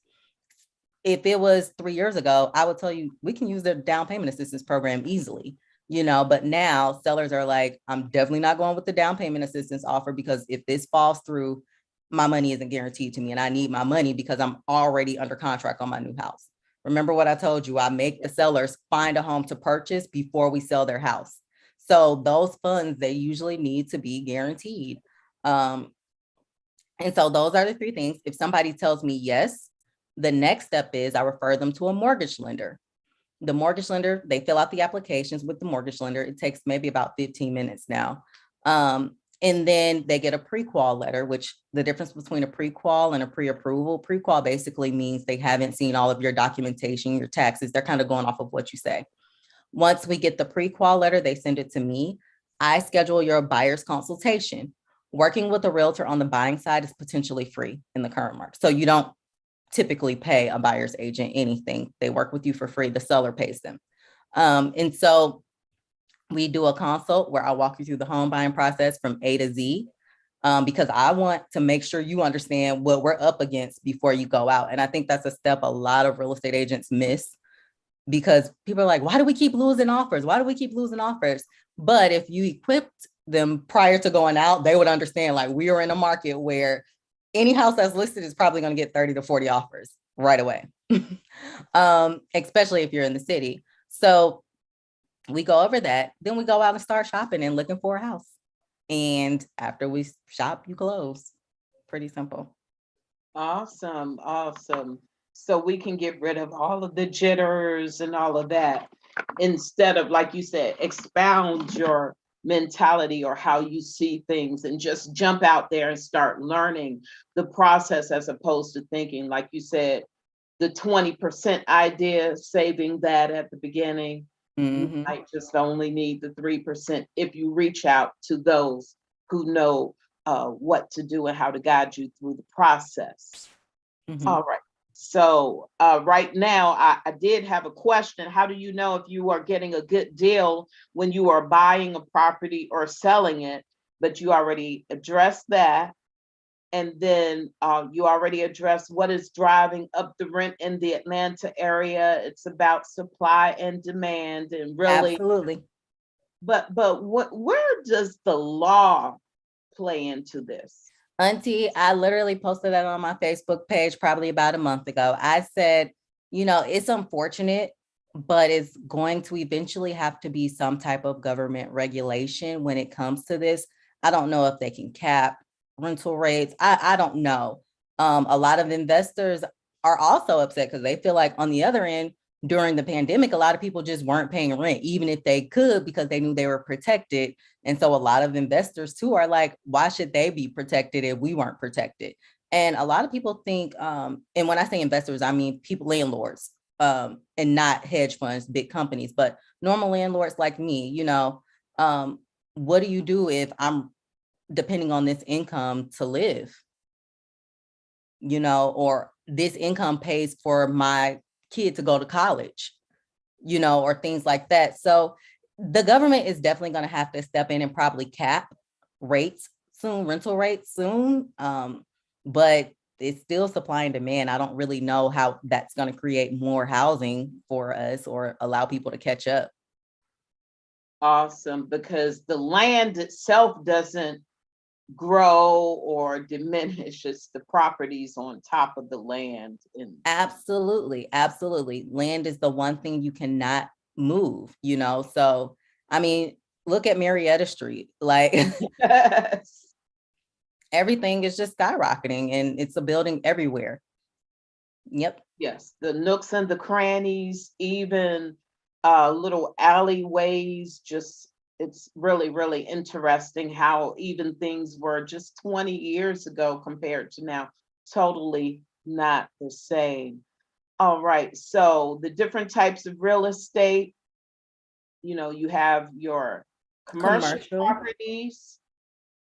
if it was 3 years ago, I would tell you we can use the down payment assistance program easily, but now sellers are like, I'm definitely not going with the down payment assistance offer because if this falls through, my money isn't guaranteed to me and I need my money because I'm already under contract on my new house. Remember what I told you, I make the sellers find a home to purchase before we sell their house. So those funds, they usually need to be guaranteed. And so those are the three things. If somebody tells me yes, the next step is I refer them to a mortgage lender. The mortgage lender, they fill out the applications with the mortgage lender. It takes maybe about 15 minutes now. And then they get a pre-qual letter, which the difference between a pre-qual and a pre-approval. Pre-qual basically means they haven't seen all of your documentation, your taxes. They're kind of going off of what you say. Once we get the pre-qual letter, they send it to me. I schedule your buyer's consultation. Working with a realtor on the buying side is potentially free in the current market. So you don't typically pay a buyer's agent anything. They work with you for free. The seller pays them. And so we do a consult where I walk you through the home buying process from A to Z, because I want to make sure you understand what we're up against before you go out. And I think that's a step a lot of real estate agents miss because people are like, why do we keep losing offers? Why do we keep losing offers? But if you equipped them prior to going out, they would understand like we are in a market where any house that's listed is probably going to get 30 to 40 offers right away, especially if you're in the city. So we go over that, then we go out and start shopping and looking for a house. And after we shop, you close. Pretty simple. Awesome. Awesome. So we can get rid of all of the jitters and all of that instead of, like you said, expound your mentality or how you see things and just jump out there and start learning the process as opposed to thinking, like you said, the 20% idea, saving that at the beginning. You Mm-hmm. might just only need the 3% if you reach out to those who know what to do and how to guide you through the process. Mm-hmm. All right. So right now, I did have a question. How do you know if you are getting a good deal when you are buying a property or selling it? But you already addressed that. And then you already addressed what is driving up the rent in the Atlanta area. It's about supply and demand, and really, Absolutely. but where does the law play into this? Auntie, I literally posted that on my Facebook page probably about a month ago. I said, it's unfortunate, but it's going to eventually have to be some type of government regulation when it comes to this. I don't know if they can cap rental rates. I don't know. A lot of investors are also upset because they feel like on the other end, during the pandemic, a lot of people just weren't paying rent, even if they could, because they knew they were protected. And so a lot of investors too are like, why should they be protected if we weren't protected? And a lot of people think, and when I say investors, I mean people, landlords, and not hedge funds, big companies, but normal landlords like me, what do you do if I'm depending on this income to live, or this income pays for my kid to go to college, or things like that. So the government is definitely going to have to step in and probably cap rates soon, rental rates soon. But it's still supply and demand. I don't really know how that's going to create more housing for us or allow people to catch up. Awesome, because the land itself doesn't grow or diminish. It's the properties on top of the land. And Absolutely. Absolutely. Land is the one thing you cannot move, So, I mean, look at Marietta Street. Like yes, everything is just skyrocketing and it's a building everywhere. Yep. yes, the nooks and the crannies, even little alleyways, just it's really, really interesting how even things were just 20 years ago compared to now, totally not the same. All right, so the different types of real estate, you have your commercial Commercial, properties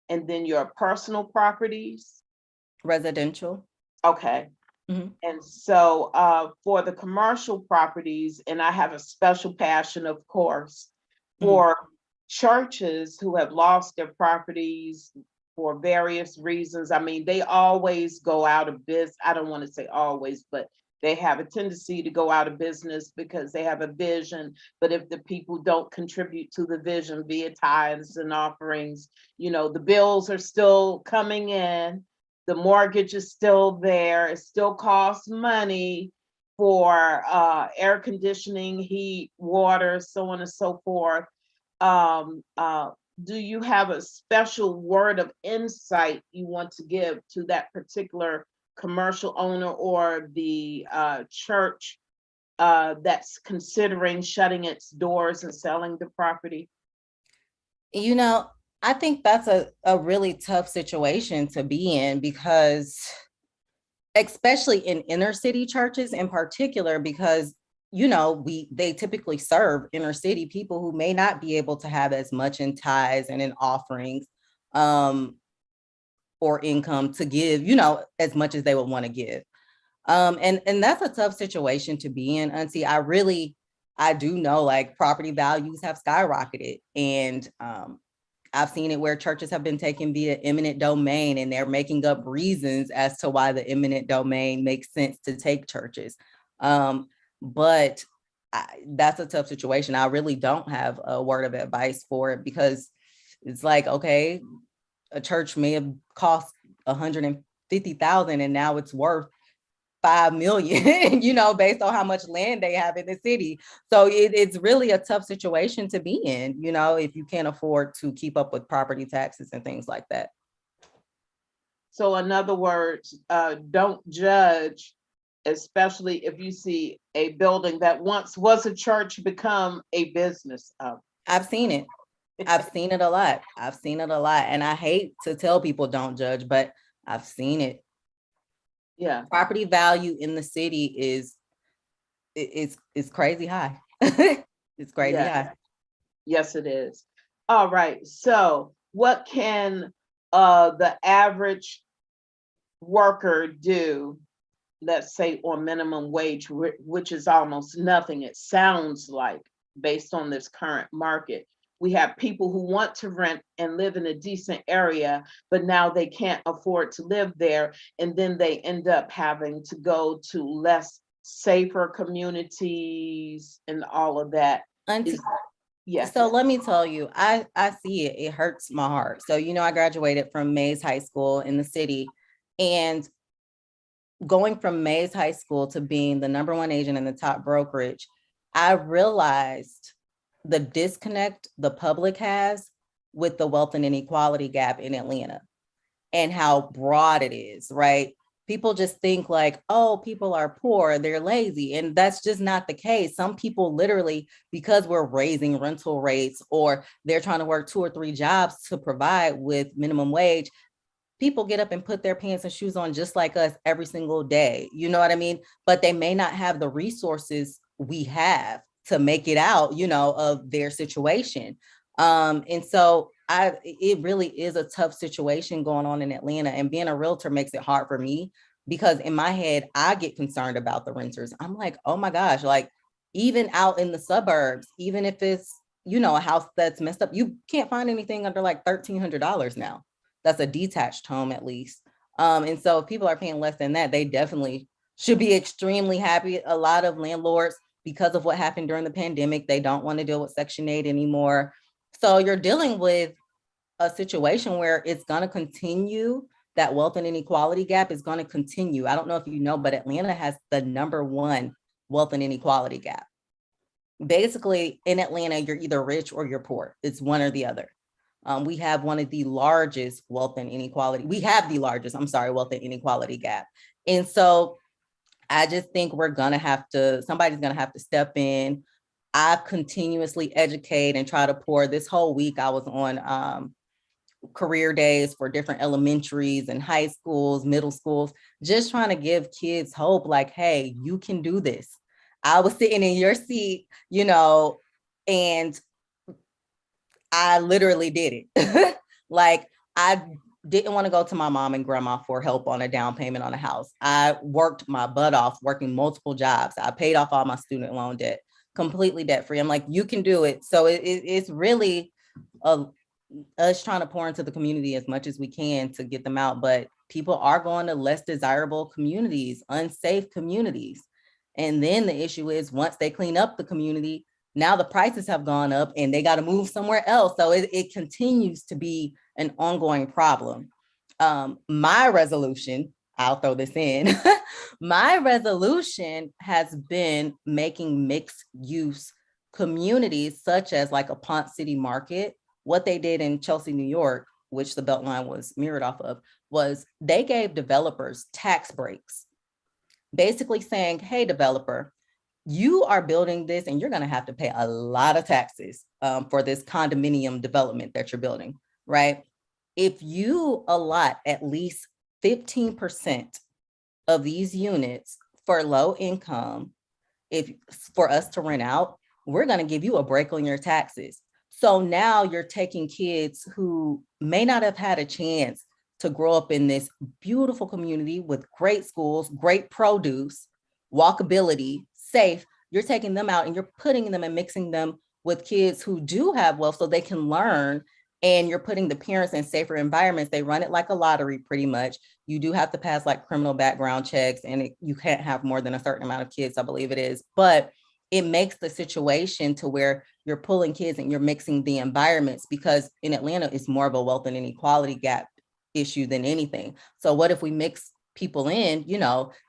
and then your personal properties. residential. Okay. Mhm. And so for the commercial properties, and I have a special passion, of course, Mhm. for churches who have lost their properties for various reasons. I mean, they always go out of business. I don't want to say always, but they have a tendency to go out of business because they have a vision. But if the people don't contribute to the vision via tithes and offerings, the bills are still coming in, the mortgage is still there, it still costs money for air conditioning, heat, water, so on and so forth. Do you have a special word of insight you want to give to that particular commercial owner or the church that's considering shutting its doors and selling the property? I think that's a really tough situation to be in, because especially in inner city churches in particular, because they typically serve inner city people who may not be able to have as much in tithes and in offerings or income to give as much as they would want to give. And that's a tough situation to be in, Auntie. I do know, like, property values have skyrocketed, and I've seen it where churches have been taken via eminent domain, and they're making up reasons as to why the eminent domain makes sense to take churches. But that's a tough situation. I really don't have a word of advice for it, because it's like, okay, a church may have cost 150,000 and now it's worth 5 million, based on how much land they have in the city. So it's really a tough situation to be in, if you can't afford to keep up with property taxes and things like that. So in other words, don't judge, especially if you see a building that once was a church become a business. I've seen it. I've seen it a lot. And I hate to tell people don't judge, but I've seen it. Yeah. Property value in the city is crazy high. It's crazy high. Yes, it is. All right. So what can the average worker do, let's say on minimum wage, which is almost nothing, it sounds like, based on this current market? We have people who want to rent and live in a decent area, but now they can't afford to live there. And then they end up having to go to less safer communities and all of that. Yeah. So let me tell you, I see it. It hurts my heart. So, I graduated from Mays High School in the city, and going from Mays High School to being the #1 agent in the top brokerage, I realized the disconnect the public has with the wealth and inequality gap in Atlanta, and how broad it is, right? People just think like, oh, people are poor, they're lazy. And that's just not the case. Some people literally, because we're raising rental rates, or they're trying to work 2 or 3 jobs to provide with minimum wage, people get up and put their pants and shoes on just like us every single day. You know what I mean? But they may not have the resources we have to make it out, of their situation. And so it really is a tough situation going on in Atlanta, and being a realtor makes it hard for me, because in my head, I get concerned about the renters. I'm like, oh my gosh, like, even out in the suburbs, even if it's, a house that's messed up, you can't find anything under like $1,300 now. That's a detached home, at least. And so if people are paying less than that, they definitely should be extremely happy. A lot of landlords, because of what happened during the pandemic, they don't want to deal with Section 8 anymore. So you're dealing with a situation where it's going to continue. That wealth and inequality gap is going to continue. I don't know if you know, but Atlanta has the #1 wealth and inequality gap. Basically, in Atlanta, you're either rich or you're poor. It's one or the other. We have one of the largest wealth and inequality. We have the largest, wealth and inequality gap. And so I just think somebody's going to have to step in. I continuously educate and try to pour. This whole week I was on career days for different elementaries and high schools, middle schools, just trying to give kids hope, like, hey, you can do this. I was sitting in your seat, and I literally did it. Like, I didn't want to go to my mom and grandma for help on a down payment on a house. I worked my butt off, working multiple jobs. I paid off all my student loan debt, completely debt free. I'm like, you can do it. So it's really us trying to pour into the community as much as we can to get them out. But people are going to less desirable communities, unsafe communities. And then the issue is once they clean up the community, now the prices have gone up and they got to move somewhere else. So it continues to be an ongoing problem. My resolution, I'll throw this in, my resolution has been making mixed use communities such as like a Ponce City Market. What they did in Chelsea, New York, which the Beltline was mirrored off of, was they gave developers tax breaks, basically saying, hey, developer, you are building this and you're going to have to pay a lot of taxes for this condominium development that you're building, right? If you allot at least 15% of these units for low income, if for us to rent out, we're going to give you a break on your taxes. So now you're taking kids who may not have had a chance to grow up in this beautiful community with great schools, great produce, walkability, safe. You're taking them out and you're putting them and mixing them with kids who do have wealth so they can learn. And you're putting the parents in safer environments. They run it like a lottery pretty much. You do have to pass like criminal background checks and you can't have more than a certain amount of kids, I believe it is. But it makes the situation to where you're pulling kids and you're mixing the environments, because in Atlanta, it's more of a wealth and inequality gap issue than anything. So what if we mix people in,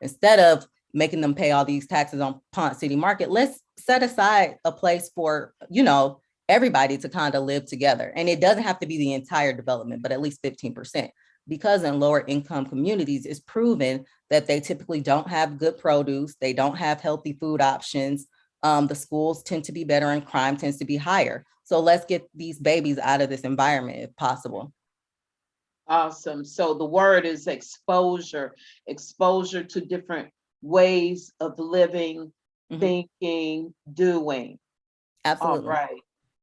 instead of making them pay all these taxes on Ponce City Market, let's set aside a place for, everybody to kind of live together. And it doesn't have to be the entire development, but at least 15%, because in lower income communities, it's proven that they typically don't have good produce. They don't have healthy food options. The schools tend to be better and crime tends to be higher. So let's get these babies out of this environment if possible. Awesome. So the word is exposure to different ways of living, thinking, doing. Absolutely. All right.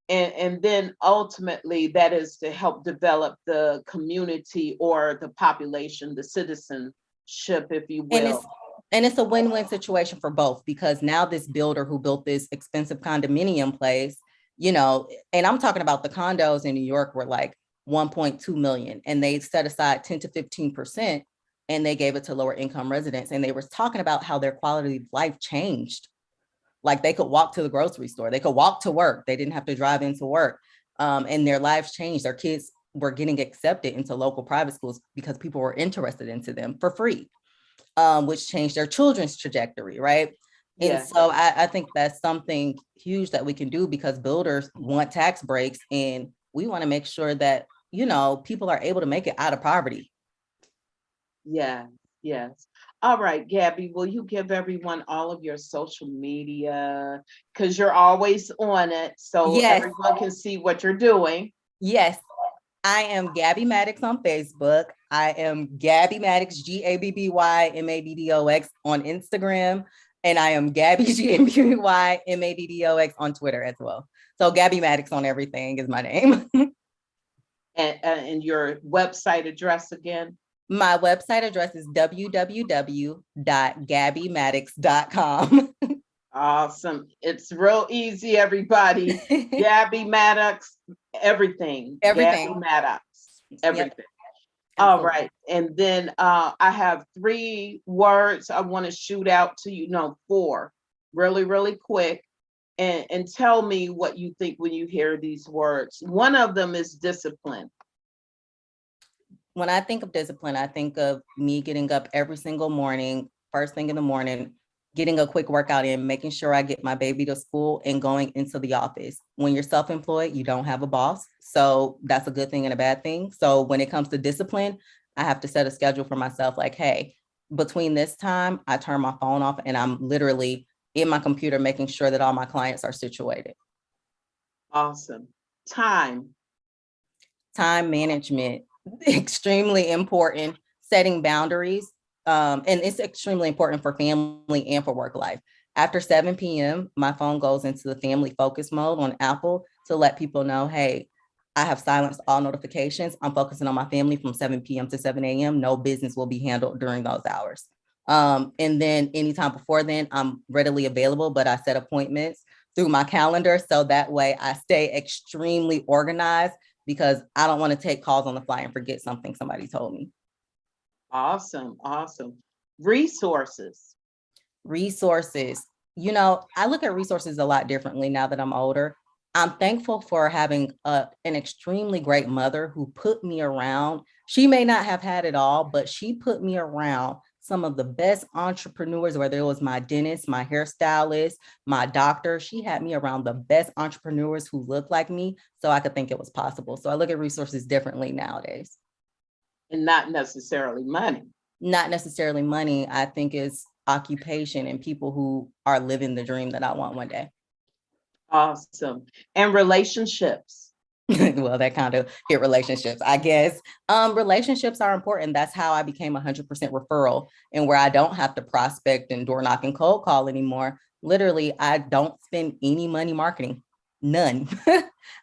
And then ultimately that is to help develop the community or the population, the citizenship, if you will. And it's a win-win situation for both, because now this builder who built this expensive condominium place, and I'm talking about the condos in New York were like 1.2 million, and they set aside 10 to 15% and they gave it to lower income residents. And they were talking about how their quality of life changed. Like they could walk to the grocery store, they could walk to work, they didn't have to drive into work, and their lives changed. Their kids were getting accepted into local private schools because people were interested into them for free, which changed their children's trajectory, right? Yeah. And so I think that's something huge that we can do, because builders want tax breaks and we want to make sure that, people are able to make it out of poverty. Yeah, yes. All right, Gabby, will you give everyone all of your social media? Because you're always on it, so everyone can see what you're doing. Yes. I am Gabby Maddox on Facebook. I am Gabby Maddox, GabbyMaddox on Instagram. And I am Gabby, GabbyMaddox on Twitter as well. So Gabby Maddox on everything is my name. And your website address again? My website address is www.gabbymaddox.com. Awesome. It's real easy, everybody. Gabby Maddox, everything. Gabby Maddox, everything. Yep. All right. And then I have 3 words I want to shoot out to you. No, 4, really, really quick. And tell me what you think when you hear these words. One of them is discipline. When I think of discipline, I think of me getting up every single morning, first thing in the morning, getting a quick workout in, making sure I get my baby to school and going into the office. When you're self-employed, you don't have a boss. So that's a good thing and a bad thing. So when it comes to discipline, I have to set a schedule for myself. Like, hey, between this time, I turn my phone off and I'm literally in my computer, making sure that all my clients are situated. Awesome. Time management, extremely important. Setting boundaries. And it's extremely important for family and for work life. After 7 p.m., my phone goes into the family focus mode on Apple to let people know, hey, I have silenced all notifications. I'm focusing on my family from 7 p.m. to 7 a.m. No business will be handled during those hours. And then anytime before then, I'm readily available, but I set appointments through my calendar. So that way I stay extremely organized, because I don't want to take calls on the fly and forget something somebody told me. Awesome. Awesome. Resources. Resources. I look at resources a lot differently now that I'm older. I'm thankful for having an extremely great mother who put me around. She may not have had it all, but she put me around some of the best entrepreneurs, whether it was my dentist, my hairstylist, my doctor. She had me around the best entrepreneurs who looked like me so I could think it was possible. So I look at resources differently nowadays. And not necessarily money. Not necessarily money. I think it's occupation and people who are living the dream that I want one day. Awesome. And relationships. Well, that kind of hit relationships, I guess. Relationships are important. That's how I became 100% referral, and where I don't have to prospect and door knock and cold call anymore. Literally, I don't spend any money marketing. None.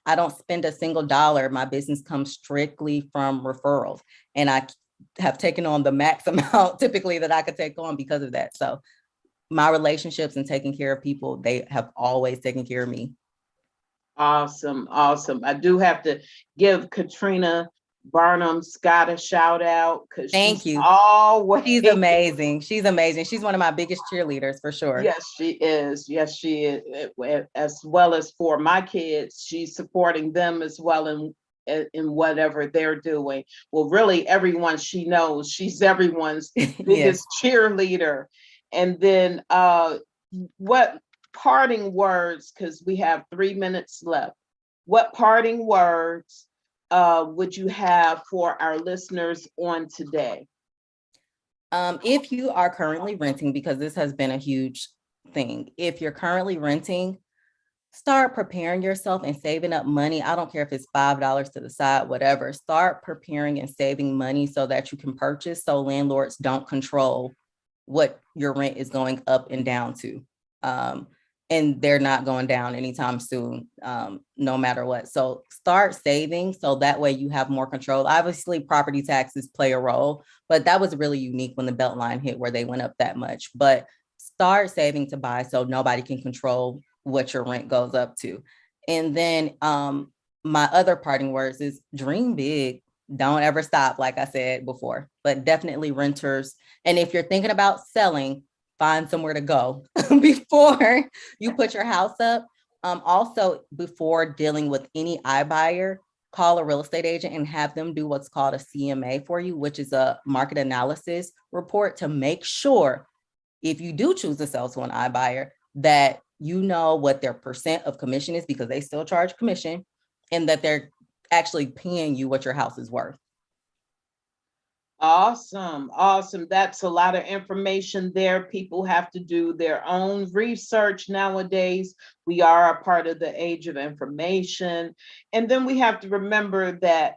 I don't spend a single dollar. My business comes strictly from referrals, and I have taken on the max amount typically that I could take on because of that. So my relationships and taking care of people, they have always taken care of me. Awesome. Awesome. I do have to give Katrina Barnum Scott a shout out because Thank she's you. always She's amazing. She's amazing. She's one of my biggest cheerleaders for sure. Yes, she is. Yes, she is. As well as for my kids, she's supporting them as well in whatever they're doing. Well, really, everyone she knows, she's everyone's Yes. biggest cheerleader. And then what parting words, because we have 3 minutes left, what parting words would you have for our listeners on today? If you are currently renting, because this has been a huge thing, if you're currently renting, start preparing yourself and saving up money. I don't care if it's $5 to the side, whatever. Start preparing and saving money so that you can purchase, so landlords don't control what your rent is going up and down to. And they're not going down anytime soon, no matter what. So start saving so that way you have more control. Obviously, property taxes play a role, but that was really unique when the Beltline hit where they went up that much. But start saving to buy so nobody can control what your rent goes up to. And then my other parting words is dream big. Don't ever stop, like I said before, but definitely renters. And if you're thinking about selling, find somewhere to go before you put your house up. Also, before dealing with any iBuyer, call a real estate agent and have them do what's called a CMA for you, which is a market analysis report, to make sure if you do choose to sell to an iBuyer that you know what their percent of commission is, because they still charge commission, and that they're actually paying you what your house is worth. Awesome. Awesome. That's a lot of information there. People have to do their own research nowadays. We are a part of the age of information. And then we have to remember that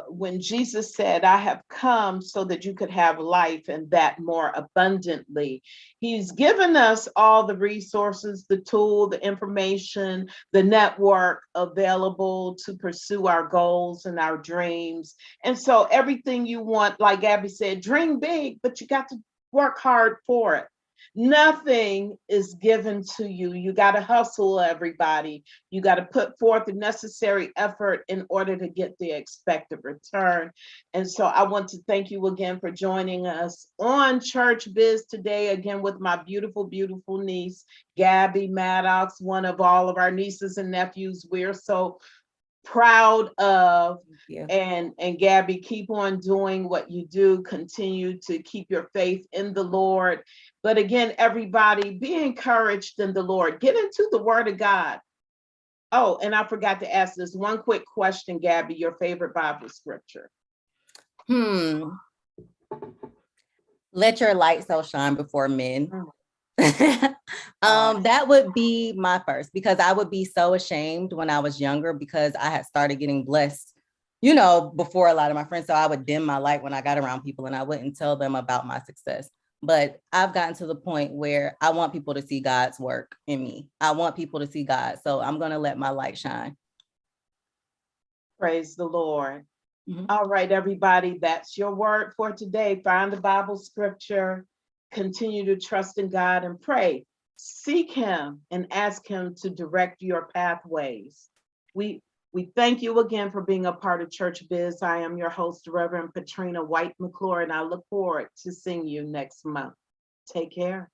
when Jesus said, I have come so that you could have life and that more abundantly, he's given us all the resources, the tool, the information, the network available to pursue our goals and our dreams. And so everything you want, like Gabby said, dream big, but you got to work hard for it. Nothing is given to you. You got to hustle, everybody. You got to put forth the necessary effort in order to get the expected return. And so I want to thank you again for joining us on Church Biz today, again, with my beautiful, beautiful niece, Gabby Maddox, one of all of our nieces and nephews. We're so proud of. And Gabby, keep on doing what you do. Continue to keep your faith in the Lord. But again, everybody, be encouraged in the Lord. Get into the Word of God. Oh, and I forgot to ask this one quick question, Gabby, your favorite Bible scripture. Let your light so shine before men. That would be my first, because I would be so ashamed when I was younger, because I had started getting blessed, before a lot of my friends. So I would dim my light when I got around people and I wouldn't tell them about my success. But I've gotten to the point where I want people to see God's work in me. I want people to see God. So I'm going to let my light shine. Praise the Lord. Mm-hmm. All right, everybody, that's your word for today. Find the Bible scripture, continue to trust in God and pray. Seek him and ask him to direct your pathways. We thank you again for being a part of Church Biz. I am your host, Reverend Patrina White McClure, and I look forward to seeing you next month. Take care.